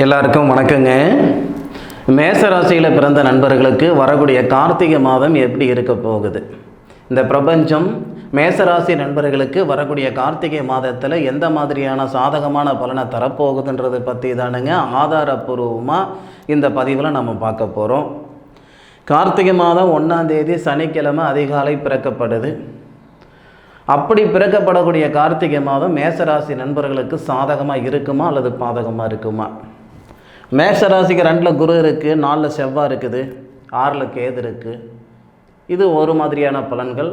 எல்லாருக்கும் வணக்கங்க. மேசராசியில் பிறந்த நண்பர்களுக்கு வரக்கூடிய கார்த்திகை மாதம் எப்படி இருக்க போகுது? இந்த பிரபஞ்சம் மேசராசி நண்பர்களுக்கு வரக்கூடிய கார்த்திகை மாதத்தில் எந்த மாதிரியான சாதகமான பலனை தரப்போகுதுன்றதை பற்றி தானுங்க ஆதாரப்பூர்வமாக இந்த பதிவில் நம்ம பார்க்க போகிறோம். கார்த்திகை மாதம் 1ஆம் தேதி சனிக்கிழமை அதிகாலை பிறக்கப்படுது. அப்படி பிறக்கப்படக்கூடிய கார்த்திகை மாதம் மேசராசி நண்பர்களுக்கு சாதகமாக இருக்குமா அல்லது பாதகமாக இருக்குமா? மேஷராசிக்கு 2ல் குரு இருக்குது, 4ல் செவ்வாய் இருக்குது, 6ல் கேது இருக்குது. இது ஒரு மாதிரியான பலன்கள்.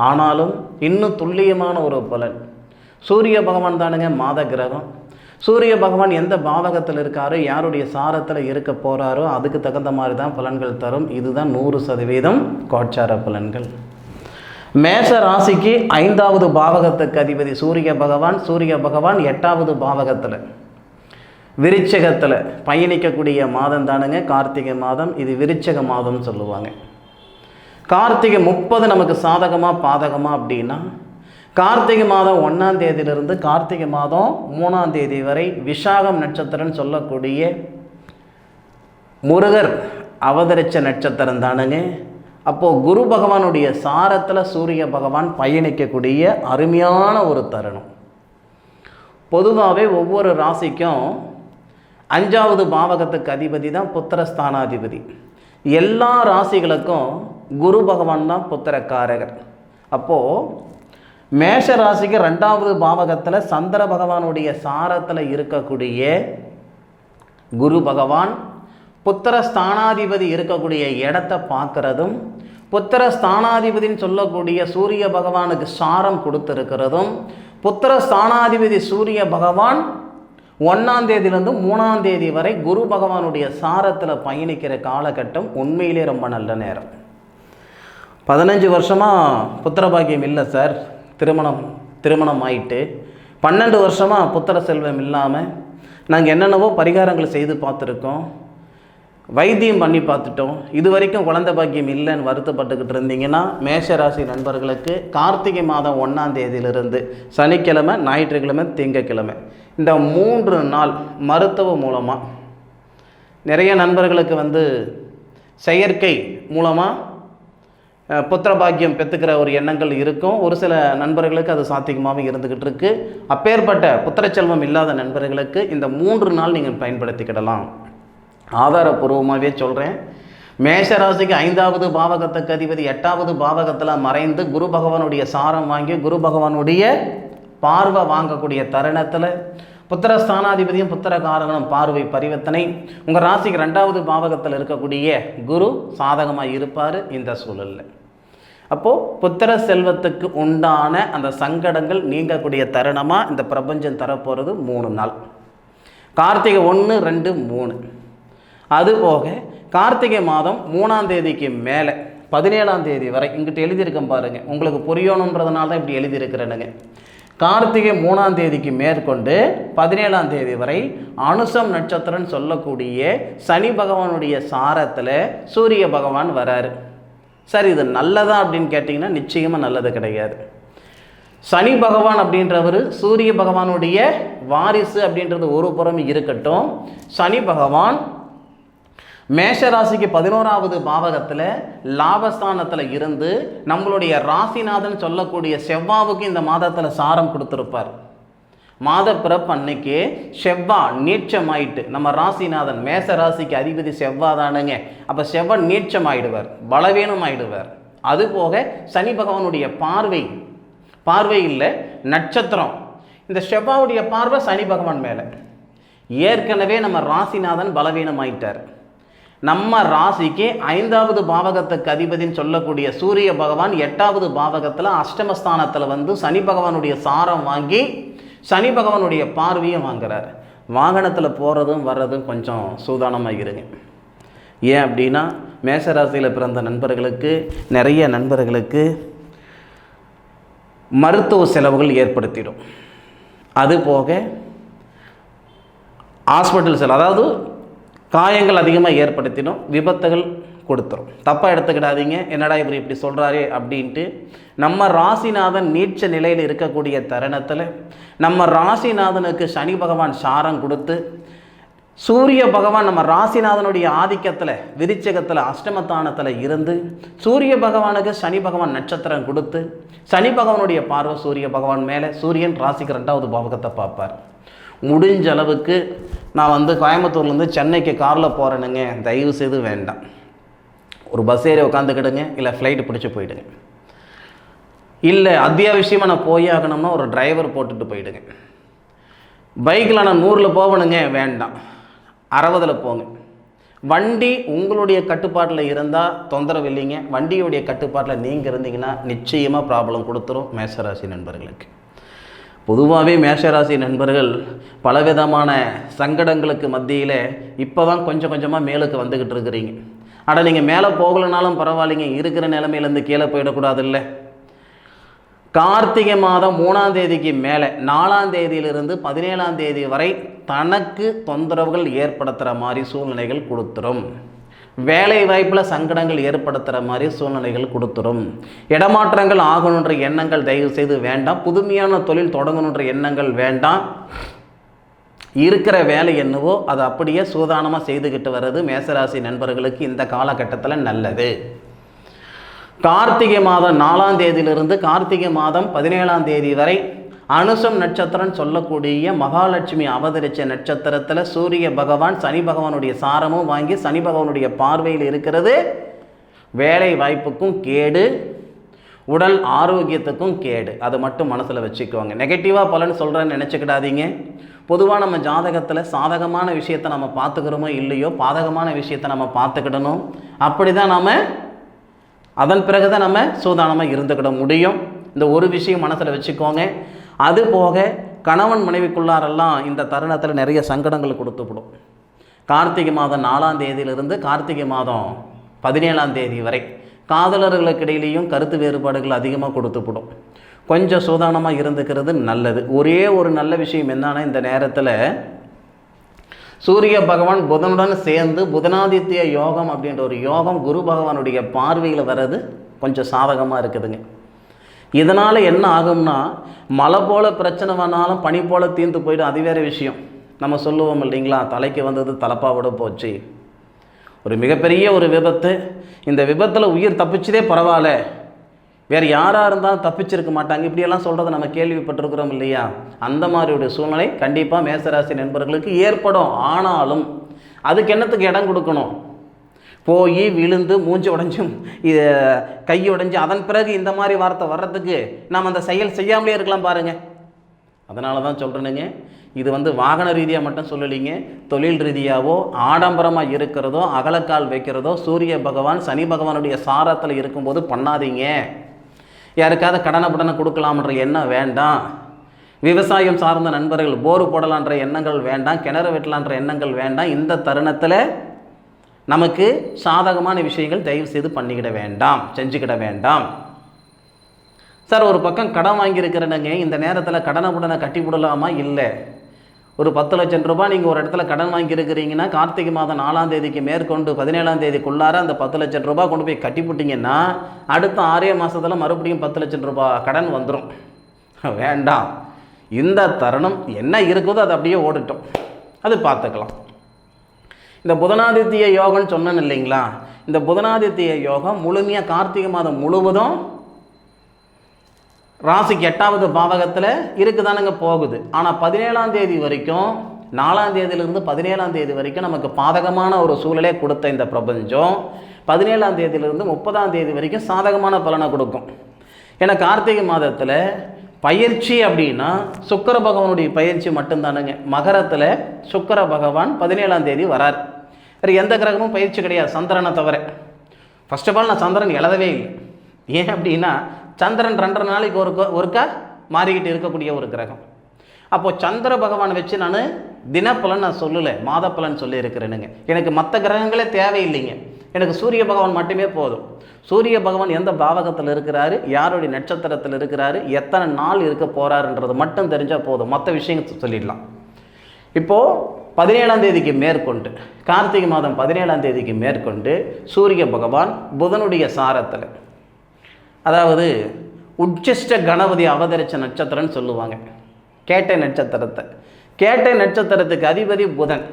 ஆனாலும் இன்னும் துல்லியமான ஒரு பலன். சூரிய பகவான் தானுங்க மாத கிரகம். சூரிய பகவான் எந்த பாவகத்தில் இருக்காரோ, யாருடைய சாரத்தில் இருக்க போகிறாரோ அதுக்கு தகுந்த மாதிரி தான் பலன்கள் தரும். இதுதான் 100% கோச்சார பலன்கள். மேஷ ராசிக்கு 5வது பாவகத்துக்கு அதிபதி சூரிய பகவான். சூரிய பகவான் 8வது பாவகத்தில் விருச்சகத்தில் பயணிக்கக்கூடிய மாதம் தானுங்க கார்த்திகை மாதம். இது விருச்சக மாதம்னு சொல்லுவாங்க. கார்த்திகை 30 நமக்கு சாதகமாக பாதகமாக அப்படின்னா, கார்த்திகை மாதம் 1ஆம் தேதியிலிருந்து கார்த்திகை மாதம் 3ஆம் தேதி வரை விஷாகம் நட்சத்திரம்னு சொல்லக்கூடிய முருகர் அவதரித்த நட்சத்திரம் தானுங்க. அப்போது குரு பகவானுடைய சாரத்தில் சூரிய பகவான் பயணிக்கக்கூடிய அருமையான ஒரு தருணம். பொதுவாகவே ஒவ்வொரு ராசிக்கும் 5வது பாவகத்துக்கு அதிபதி தான் புத்திரஸ்தானாதிபதி. எல்லா ராசிகளுக்கும் குரு பகவான் தான் புத்திரக்காரகர். அப்போது மேஷ ராசிக்கு 2வது பாவகத்தில் சந்திர பகவானுடைய சாரத்தில் இருக்கக்கூடிய குரு பகவான் புத்திரஸ்தானாதிபதி இருக்கக்கூடிய இடத்தை பார்க்குறதும், புத்திரஸ்தானாதிபதின்னு சொல்லக்கூடிய சூரிய பகவானுக்கு சாரம் கொடுத்துருக்கிறதும், புத்திரஸ்தானாதிபதி சூரிய பகவான் 1ஆம் தேதியிலேருந்து 3ஆம் தேதி வரை குரு பகவானுடைய சாரத்தில் பயணிக்கிற காலகட்டம் உண்மையிலே ரொம்ப நல்ல நேரம். 15 வருஷமாக புத்திரபாகியம் இல்லை சார், திருமணம் ஆயிட்டு 12 வருஷமாக புத்திர செல்வம் இல்லாமல் நாங்கள் என்னென்னவோ பரிகாரங்கள் செய்து பார்த்துருக்கோம், வைத்தியம் பண்ணி பார்த்துட்டோம், இது வரைக்கும் குழந்தை பாக்கியம் இல்லைன்னு வருத்தப்பட்டுக்கிட்டு இருந்தீங்கன்னா, மேஷராசி நண்பர்களுக்கு கார்த்திகை மாதம் 1ஆம் தேதியிலிருந்து சனிக்கிழமை, ஞாயிற்றுக்கிழமை, திங்கக்கிழமை இந்த 3 நாள் மருத்துவ மூலமாக நிறைய நண்பர்களுக்கு செயற்கை மூலமாக புத்திர பாக்கியம் பெற்றுக்கிற ஒரு எண்ணங்கள் இருக்கும். ஒரு சில நண்பர்களுக்கு அது சாத்தியமாகவே இருந்துக்கிட்டு இருக்குது. அப்பேற்பட்ட புத்திரச்செல்வம் இல்லாத நண்பர்களுக்கு இந்த 3 நாள் நீங்கள் பயன்படுத்திக்கிடலாம். ஆதாரப்பூர்வமாகவே சொல்கிறேன். மேஷராசிக்கு 5வது பாவகத்துக்கு அதிபதி 8வது பாவகத்தில் மறைந்து குரு பகவானுடைய சாரம் வாங்கி குரு பகவானுடைய பார்வை வாங்கக்கூடிய தருணத்தில் புத்திரஸ்தானாதிபதியும் புத்திரகாரகனும் பார்வை பரிவர்த்தனை. உங்கள் ராசிக்கு 2வது பாவகத்தில் இருக்கக்கூடிய குரு சாதகமாக இருப்பார் இந்த சூழலில். அப்போது புத்திர செல்வத்துக்கு உண்டான அந்த சங்கடங்கள் நீங்கக்கூடிய தருணமாக இந்த பிரபஞ்சம் தரப்போகிறது 3 நாள். கார்த்திகை 1, 2, 3. அதுபோக கார்த்திகை மாதம் 3ஆம் தேதிக்கு மேலே 17ஆம் தேதி வரை இங்கிட்ட எழுதியிருக்கேன் பாருங்கள், உங்களுக்கு புரியணுன்றதுனால தான் இப்படி எழுதியிருக்கிறேனுங்க. கார்த்திகை 3ஆம் தேதிக்கு மேற்கொண்டு 17ஆம் தேதி வரை அனுசம் நட்சத்திரம்னு சொல்லக்கூடிய சனி பகவானுடைய சாரத்தில் சூரிய பகவான் வராரு. சார் இது நல்லதா அப்படின்னு கேட்டிங்கன்னா நிச்சயமாக நல்லது கிடையாது. சனி பகவான் அப்படின்றவர் சூரிய பகவானுடைய வாரிசு அப்படின்றது ஒரு புறம் இருக்கட்டும், சனி பகவான் மேஷராசிக்கு 11வது பாவகத்தில் லாபஸ்தானத்தில் இருந்து நம்மளுடைய ராசிநாதன் சொல்லக்கூடிய செவ்வாவுக்கு இந்த மாதத்தில் சாரம் கொடுத்துருப்பார். மாத பிறப்பு அன்னைக்கு செவ்வாய் நீட்சமாயிட்டு, நம்ம ராசிநாதன் மேஷ ராசிக்கு அதிபதி செவ்வாய் தானுங்க. அப்போ செவ்வாய் நீட்சமாயிடுவார், பலவீனம் ஆயிடுவார். அதுபோக சனி பகவானுடைய பார்வை இல்லை நட்சத்திரம், இந்த செவ்வாவுடைய பார்வை சனி பகவான் மேலே. ஏற்கனவே நம்ம ராசிநாதன் பலவீனமாயிட்டார். நம்ம ராசிக்கு 5வது பாவகத்துக்கு அதிபதின்னு சொல்லக்கூடிய சூரிய பகவான் 8வது பாவகத்தில் அஷ்டமஸ்தானத்தில் சனி பகவானுடைய சாரம் வாங்கி சனி பகவானுடைய பார்வையும் வாங்குறார். வாகனத்தில் போகிறதும் வர்றதும் கொஞ்சம் சூதானமாக இருங்க. ஏன் அப்படின்னா மேஷராசியில் பிறந்த நண்பர்களுக்கு நிறைய நண்பர்களுக்கு மருத்துவ செலவுகள் ஏற்படுத்திடும். அதுபோக ஹாஸ்பிட்டல் செலவு, அதாவது காயங்கள் அதிகமாக ஏற்படுத்திடும், விபத்துகள் கொடுத்துரும். தப்பாக எடுத்துக்கிடாதீங்க, என்னடா இவர் இப்படி சொல்கிறாரே அப்படின்ட்டு. நம்ம ராசிநாதன் நீட்ச நிலையில் இருக்கக்கூடிய தருணத்தில் நம்ம ராசிநாதனுக்கு சனி பகவான் சாரம் கொடுத்து சூரிய பகவான் நம்ம ராசிநாதனுடைய ஆதிக்கத்தில் விருச்சிகத்தில் அஷ்டமத்தானத்தில் இருந்து சூரிய பகவானுக்கு சனி பகவான் நட்சத்திரம் கொடுத்து சனி பகவானுடைய பார்வை சூரிய பகவான் மேலே, சூரியன் ராசிக்கு 2வது பாவகத்தை பார்ப்பார். முடிஞ்ச அளவுக்கு நான் கோயம்புத்தூர்லேருந்து சென்னைக்கு காரில் போகிறேனுங்க, தயவு செய்து வேண்டாம். ஒரு பஸ் ஏறி உட்காந்துக்கிடுங்க, இல்லை ஃப்ளைட்டு பிடிச்சி போயிடுங்க. இல்லை அத்தியாவசியமாக நான் போய் ஆகணும்னா ஒரு டிரைவர் போட்டுட்டு போயிடுங்க. பைக்கில் நான் 100ல் போகணுங்க, வேண்டாம், 60ல் போங்க. வண்டி உங்களுடைய கட்டுப்பாட்டில் இருந்தால் தொந்தரவு இல்லைங்க. வண்டியுடைய கட்டுப்பாட்டில் நீங்கள் இருந்தீங்கன்னா நிச்சயமாக ப்ராப்ளம் கொடுத்துரும் மேஷராசி நண்பர்களுக்கு. பொதுவாகவே மேஷராசி நண்பர்கள் பலவிதமான சங்கடங்களுக்கு மத்தியில் இப்போ தான் கொஞ்சம் கொஞ்சமாக மேலுக்கு வந்துக்கிட்டு இருக்கிறீங்க. ஆனால் நீங்கள் மேலே போகலனாலும் பரவாயில்லைங்க, இருக்கிற நிலைமையிலேருந்து கீழே போயிடக்கூடாது. இல்லை, கார்த்திகை மாதம் 3ஆம் தேதிக்கு மேலே 4ஆம் தேதியிலிருந்து 17ஆம் தேதி வரை தனக்கு தொந்தரவுகள் ஏற்படுத்துகிற மாதிரி சூழ்நிலைகள் கொடுத்துரும். வேலை வாய்ப்பில் சங்கடங்கள் ஏற்படுத்துகிற மாதிரி சூழ்நிலைகள் கொடுத்துரும். இடமாற்றங்கள் ஆகணுன்ற எண்ணங்கள் தயவு செய்து வேண்டாம். புதுமையான தொழில் தொடங்கணுன்ற எண்ணங்கள் வேண்டாம். இருக்கிற வேலை என்னவோ அதை அப்படியே சூதானமாக செய்துக்கிட்டு வர்றது மேஷராசி நண்பர்களுக்கு இந்த காலகட்டத்தில் நல்லது. கார்த்திகை மாதம் 4ஆம் தேதியிலிருந்து கார்த்திகை மாதம் 17ஆம் தேதி வரை அனுசம் நட்சத்திரம் சொல்லக்கூடிய மகாலட்சுமி அவதரித்த நட்சத்திரத்தில் சூரிய பகவான் சனி பகவானுடைய சாரமும் வாங்கி சனி பகவானுடைய பார்வையில் இருக்கிறது. வேலை வாய்ப்புக்கும் கேடு, உடல் ஆரோக்கியத்துக்கும் கேடு. அதை மட்டும் மனசில் வச்சுக்கோங்க. நெகட்டிவாக பலன் சொல்கிறேன்னு நினச்சிக்கிடாதீங்க. பொதுவாக நம்ம ஜாதகத்தில் சாதகமான விஷயத்தை நம்ம பார்த்துக்கிறோமோ இல்லையோ, பாதகமான விஷயத்தை நம்ம பார்த்துக்கிடணும். அப்படி தான் நாம் அதன் பிறகு தான் நம்ம சூதானமாக இருந்துக்கிட முடியும். இந்த ஒரு விஷயம் மனசில் வச்சுக்கோங்க. அது போக கணவன் மனைவிக்குள்ளாரெல்லாம் இந்த தருணத்தில் நிறைய சங்கடங்கள் கொடுத்துவிடும். கார்த்திகை மாதம் 4ஆம் தேதியிலிருந்து கார்த்திகை மாதம் 17ஆம் தேதி வரை காதலர்களுக்கு இடையிலையும் கருத்து வேறுபாடுகள் அதிகமாக கொடுத்துவிடும். கொஞ்சம் சூதானமாக இருந்துக்கிறது நல்லது. ஒரே ஒரு நல்ல விஷயம் என்னன்னா, இந்த நேரத்தில் சூரிய பகவான் புதனுடன் சேர்ந்து புதனாதித்ய யோகம் அப்படின்ற ஒரு யோகம் குரு பகவானுடைய பார்வையில் வர்றது கொஞ்சம் சாதகமாக இருக்குதுங்க. இதனால் என்ன ஆகும்னா, மழை போல் பிரச்சனை வந்தாலும் பனி போல் தீர்ந்து போய்டும். அது வேறு விஷயம். நம்ம சொல்லுவோம் இல்லைங்களா, தலைக்கு வந்தது தலப்பாவோட போச்சு. ஒரு மிகப்பெரிய ஒரு விபத்து, இந்த விபத்தில் உயிர் தப்பிச்சதே பரவாயில்ல, வேறு யாராக இருந்தாலும் தப்பிச்சிருக்க மாட்டாங்க, இப்படியெல்லாம் சொல்கிறத நம்ம கேள்விப்பட்டிருக்கிறோம் இல்லையா. அந்த மாதிரியுடைய சூழ்நிலை கண்டிப்பாக மேஷராசி நண்பர்களுக்கு ஏற்படும். ஆனாலும் அதுக்கு என்னத்துக்கு இடம் கொடுக்கணும்? போய் விழுந்து மூஞ்சி உடைஞ்சும் கை உடைஞ்சு அதன் பிறகு இந்த மாதிரி வார்த்தை வர்றதுக்கு நாம் அந்த செயல் செய்யாமலே இருக்கலாம் பாருங்கள். அதனால தான் சொல்கிறேனுங்க, இது வாகன ரீதியாக மட்டும் சொல்லலைங்க, தொழில் ரீதியாகவோ ஆடம்பரமாக இருக்கிறதோ அகலக்கால் வைக்கிறதோ சூரிய பகவான் சனி பகவானுடைய சாரத்தில் இருக்கும்போது பண்ணாதீங்க. யாருக்காவது கடனை கொடுக்கலாம்ன்ற எண்ணம் வேண்டாம். விவசாயம் சார்ந்த நண்பர்கள் போர் போடலான்ற எண்ணங்கள் வேண்டாம், கிணறு வெட்டலான்ற எண்ணங்கள் வேண்டாம். இந்த தருணத்தில் நமக்கு சாதகமான விஷயங்கள் தயவு செய்து பண்ணிக்கிட வேண்டாம், செஞ்சுக்கிட வேண்டாம். சார், ஒரு பக்கம் கடன் வாங்கியிருக்கிறேனுங்க, இந்த நேரத்தில் கடனை கட்டி விடலாமா? இல்லை. ஒரு 10 லட்சம் ரூபாய் நீங்கள் ஒரு இடத்துல கடன் வாங்கியிருக்கிறீங்கன்னா கார்த்திகை மாதம் 4ஆம் தேதிக்கு மேற்கொண்டு 17ஆம் தேதிக்குள்ளார அந்த 10 லட்சம் ரூபாய் கொண்டு போய் கட்டிவிட்டிங்கன்னா அடுத்த 6 மாதத்தில் மறுபடியும் 10 லட்சம் ரூபாய் கடன் வந்துடும். வேண்டாம். இந்த தருணம் என்ன இருக்குதோ அது அப்படியே ஓடட்டும், அது பார்த்துக்கலாம். இந்த புதனாதித்ய யோகம்னு சொன்னேன்னு இல்லைங்களா, இந்த புதனாதித்ய யோகம் முழுமையாக கார்த்திகை மாதம் முழுவதும் ராசிக்கு 8வது பாவகத்தில் இருக்குதானுங்க போகுது. ஆனால் 17ஆம் தேதி வரைக்கும் 4ஆம் தேதியிலிருந்து 17ஆம் தேதி வரைக்கும் நமக்கு பாதகமான ஒரு சூழலே கொடுத்த இந்த பிரபஞ்சம் 17ஆம் தேதியிலிருந்து 30ஆம் தேதி வரைக்கும் சாதகமான பலனை கொடுக்கும். ஏன்னா கார்த்திகை மாதத்தில் பயிற்சி அப்படின்னா சுக்கிர பகவானுடைய பயிற்சி மட்டும்தானுங்க. மகரத்தில் சுக்கிர பகவான் 17ஆம் தேதி வரார். வேறு எந்த கிரகமும் பயிற்சி கிடையாது, சந்திரனை தவிர. ஃபர்ஸ்ட் ஆஃப் ஆல் நான் சந்திரன் எழுதவே இல்லை. ஏன் அப்படின்னா சந்திரன் 2.5 நாளைக்கு ஒருக்கா மாறிக்கிட்டு இருக்கக்கூடிய ஒரு கிரகம். அப்போது சந்திர பகவான் வச்சு நான் தினப்பலன் நான் சொல்லலை, மாத பலன் சொல்லியிருக்கிறேனுங்க. எனக்கு மற்ற கிரகங்களே தேவையில்லைங்க, எனக்கு சூரிய பகவான் மட்டுமே போதும். சூரிய பகவான் எந்த பாவகத்தில் இருக்கிறாரு, யாருடைய நட்சத்திரத்தில் இருக்கிறாரு, எத்தனை நாள் இருக்க போகிறாருன்றது மட்டும் தெரிஞ்சால் போதும், மற்ற விஷயங்கள் சொல்லிடலாம். இப்போது 17ஆம் தேதிக்கு மேற்கொண்டு கார்த்திகை மாதம் 17ஆம் தேதிக்கு மேற்கொண்டு சூரிய பகவான் புதனுடைய சாரத்தில், அதாவது உச்சிஷ்ட கணபதி அவதரித்த நட்சத்திரம்னு சொல்லுவாங்க கேட்டை நட்சத்திரத்தை. கேட்டை நட்சத்திரத்துக்கு அதிபதி புதன்.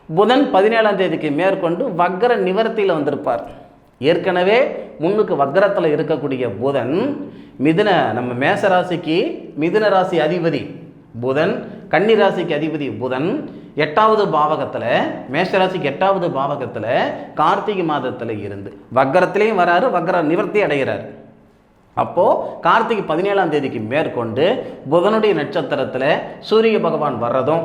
புதன் 17ஆம் தேதிக்கு மேற்கொண்டு வக்ர நிவர்த்தியில் வந்திருப்பார். ஏற்கனவே முன்னுக்கு வக்ரத்தில் இருக்கக்கூடிய புதன் நம்ம மேசராசிக்கு மிதுன ராசி அதிபதி புதன், கன்னி ராசிக்கு அதிபதி புதன் 8வது பாவகத்தில், மேஷராசிக்கு 8வது பாவகத்தில் கார்த்திகை மாதத்தில் இருந்து வக்ரத்திலையும் வராரு, வக்ர நிவர்த்தி அடைகிறார். அப்போது கார்த்திகை 17ஆம் தேதிக்கு மேற்கொண்டு புதனுடைய நட்சத்திரத்தில் சூரிய பகவான் வர்றதும்,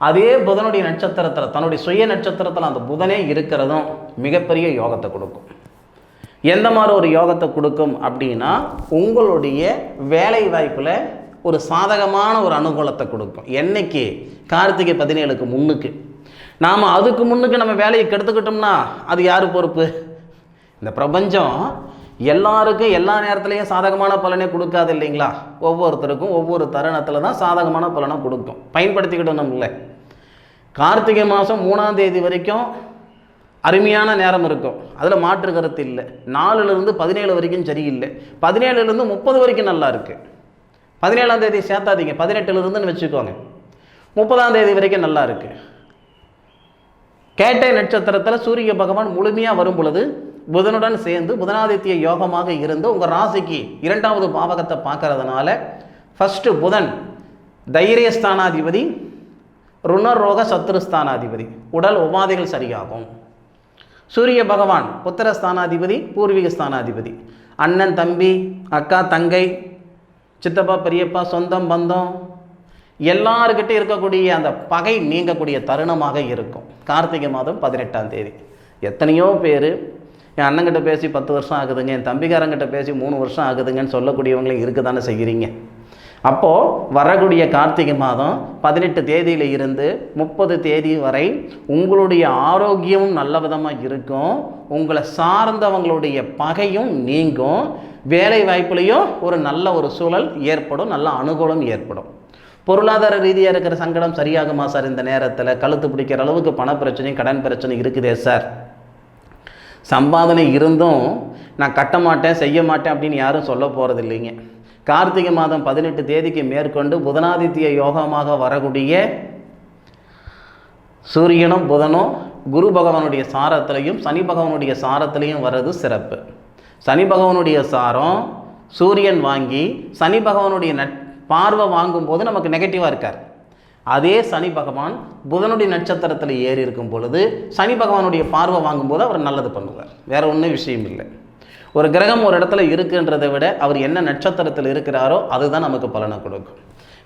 அதே புதனுடைய நட்சத்திரத்தில் தன்னுடைய சுய நட்சத்திரத்தில் அந்த புதனே இருக்கிறதும் மிகப்பெரிய யோகத்தை கொடுக்கும். எந்த மாதிரி ஒரு யோகத்தை கொடுக்கும் அப்படின்னா, உங்களுடைய வேலை வாய்ப்பில் ஒரு சாதகமான ஒரு அனுகூலத்தை கொடுக்கும். என்னைக்கு? கார்த்திகை 17க்கு முன்னுக்கு. நாம் அதுக்கு முன்னுக்கு நம்ம வேலையை கெடுத்துக்கிட்டோம்னா அது யார் பொறுப்பு? இந்த பிரபஞ்சம் எல்லாருக்கும் எல்லா நேரத்துலையும் சாதகமான பலனே கொடுக்காது இல்லைங்களா? ஒவ்வொருத்தருக்கும் ஒவ்வொரு தருணத்தில் தான் சாதகமான பலனை கொடுக்கும். பயன்படுத்திக்கிட்டோம் இல்லை. கார்த்திகை மாதம் 3ஆம் தேதி வரைக்கும் அருமையான நேரம் இருக்கும், அதில் மாற்று கருத்து இல்லை. 4லிருந்து 17 வரைக்கும் சரியில்லை, 17லிருந்து 30 வரைக்கும் நல்லா இருக்குது. 17ஆம் தேதி சேர்த்தாதீங்க, 18லிருந்துன்னு வச்சுக்கோங்க. 30ஆம் தேதி வரைக்கும் நல்லா இருக்கு. கேட்டை நட்சத்திரத்தில் சூரிய பகவான் முழுமையாக வரும் பொழுது புதனுடன் சேர்ந்து புதனாதித்ய யோகமாக இருந்து உங்கள் ராசிக்கு 2வது பாவகத்தை பார்க்கறதுனால, ஃபஸ்ட்டு புதன் தைரியஸ்தானாதிபதி, ருணரோக சத்ருஸ்தானாதிபதி, உடல் உபாதைகள் சரியாகும். சூரிய பகவான் புத்திரஸ்தானாதிபதி, பூர்வீக ஸ்தானாதிபதி, அண்ணன் தம்பி அக்கா தங்கை சித்தப்பா பெரியப்பா சொந்தம் பந்தம் எல்லாருக்கிட்டே இருக்கக்கூடிய அந்த பகை நீங்கக்கூடிய தருணமாக இருக்கும். கார்த்திகை மாதம் 18ஆம் தேதி. எத்தனையோ பேர் என் அண்ணங்கிட்ட பேசி 10 வருஷம் ஆகுதுங்க, என் தம்பிக்காரங்கிட்ட பேசி 3 வருஷம் ஆகுதுங்கன்னு சொல்லக்கூடியவங்களே இருக்க தானே செய்கிறீங்க. அப்போது வரக்கூடிய கார்த்திகை மாதம் 18 தேதியில் இருந்து 30 தேதி வரை உங்களுடைய ஆரோக்கியமும் நல்ல விதமாக இருக்கும். உங்களை சார்ந்தவங்களுடைய பகையும் நீங்கும். வேலை வாய்ப்புலையும் ஒரு நல்ல ஒரு சூழல் ஏற்படும், நல்ல அனுகூலம் ஏற்படும். பொருளாதார ரீதியாக இருக்கிற சங்கடம் சரியாகுமா சார்? இந்த நேரத்தில் கழுத்து பிடிக்கிற அளவுக்கு பண பிரச்சனையும் கடன் பிரச்சனை இருக்குதே சார். சம்பாதனை இருந்தும் நான் கட்ட மாட்டேன் செய்ய மாட்டேன் அப்படின்னு யாரும் சொல்ல போகிறது இல்லைங்க. கார்த்திகை மாதம் 18 தேதிக்கு மேற்கொண்டு புதனாதித்ய யோகமாக வரக்கூடிய சூரியனும் புதனும் குரு பகவானுடைய சாரத்திலையும் சனி பகவானுடைய சாரத்திலையும் வர்றது சிறப்பு. சனி பகவானுடைய சாரம் சூரியன் வாங்கி சனி பகவானுடைய பார்வை வாங்கும்போது நமக்கு நெகட்டிவாக இருக்கார். அதே சனி பகவான் புதனுடைய நட்சத்திரத்தில் ஏறி இருக்கும் பொழுது சனி பகவானுடைய பார்வை வாங்கும்போது அவர் நல்லது பண்ணுவார். வேற ஒன்றும் விஷயம் இல்லை. ஒரு கிரகம் ஒரு இடத்துல இருக்குன்றதை விட அவர் என்ன நட்சத்திரத்தில் இருக்கிறாரோ அதுதான் நமக்கு பலனை கொடுக்கும்.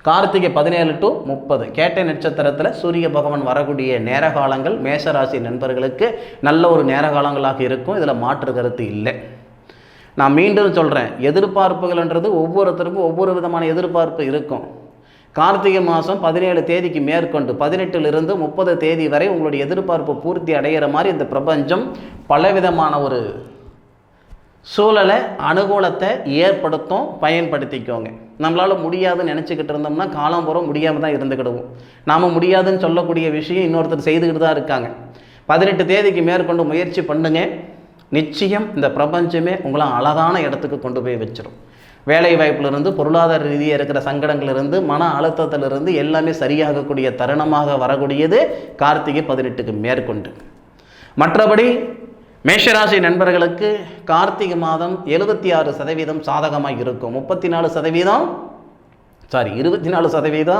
கார்த்திகை 17 to 30 கேட்டை நட்சத்திரத்தில் சூரிய பகவான் வரக்கூடிய நேர காலங்கள் மேஷராசி நண்பர்களுக்கு நல்ல ஒரு நேர காலங்களாக இருக்கும். இதில் மாற்று கருத்து இல்லை. நான் மீண்டும் சொல்கிறேன், எதிர்பார்ப்புகள்ன்றது ஒவ்வொருத்தருக்கும் ஒவ்வொரு விதமான எதிர்பார்ப்பு இருக்கும். கார்த்திகை மாதம் 17 தேதிக்கு மேற்கொண்டு 18லிருந்து 30 தேதி வரை உங்களுடைய எதிர்பார்ப்பு பூர்த்தி அடைகிற மாதிரி இந்த பிரபஞ்சம் பலவிதமான ஒரு சூழலை அனுகூலத்தை ஏற்படுத்தும். பயன்படுத்திக்கோங்க. நம்மளால் முடியாதுன்னு நினச்சிக்கிட்டு இருந்தோம்னா காலம் பூரா முடியாமல் தான் இருந்துக்கிடுவோம். நாம் முடியாதுன்னு சொல்லக்கூடிய விஷயம் இன்னொருத்தர் செய்துக்கிட்டு தான் இருக்காங்க. 18 தேதிக்கு மேற்கொண்டு முயற்சி பண்ணுங்க. நிச்சயம் இந்த பிரபஞ்சமே உங்களை அழகான இடத்துக்கு கொண்டு போய் வச்சிடும். வேலை வாய்ப்பிலிருந்து பொருளாதார ரீதியாக இருக்கிற சங்கடங்களிலிருந்து மன அழுத்தத்திலிருந்து எல்லாமே சரியாகக்கூடிய தருணமாக வரக்கூடியது கார்த்திகை 18க்கு மேற்கொண்டு. மற்றபடி மேஷராசி நண்பர்களுக்கு கார்த்திகை மாதம் 76% சாதகமாக இருக்கும். 24%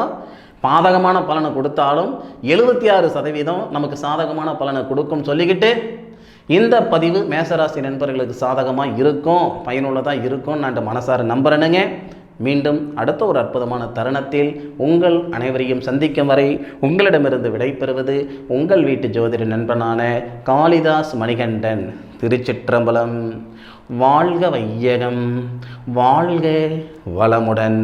பாதகமான பலனை கொடுத்தாலும் 76% நமக்கு சாதகமான பலனை கொடுக்கும் சொல்லிக்கிட்டு இந்த பதிவு மேஷராசி நண்பர்களுக்கு சாதகமாக இருக்கும், பயனுள்ளதாக இருக்கும் நான் மனசார நம்புறேனுங்க. மீண்டும் அடுத்த ஒரு அற்புதமான தருணத்தில் உங்கள் அனைவரையும் சந்திக்கும் வரை உங்களிடமிருந்து விடைபெறுவது உங்கள் வீட்டு ஜோதிட நண்பனான காளிதாஸ் மணிகண்டன். திருச்சிற்றம்பலம். வாழ்க வையகம், வாழ்க வளமுடன்.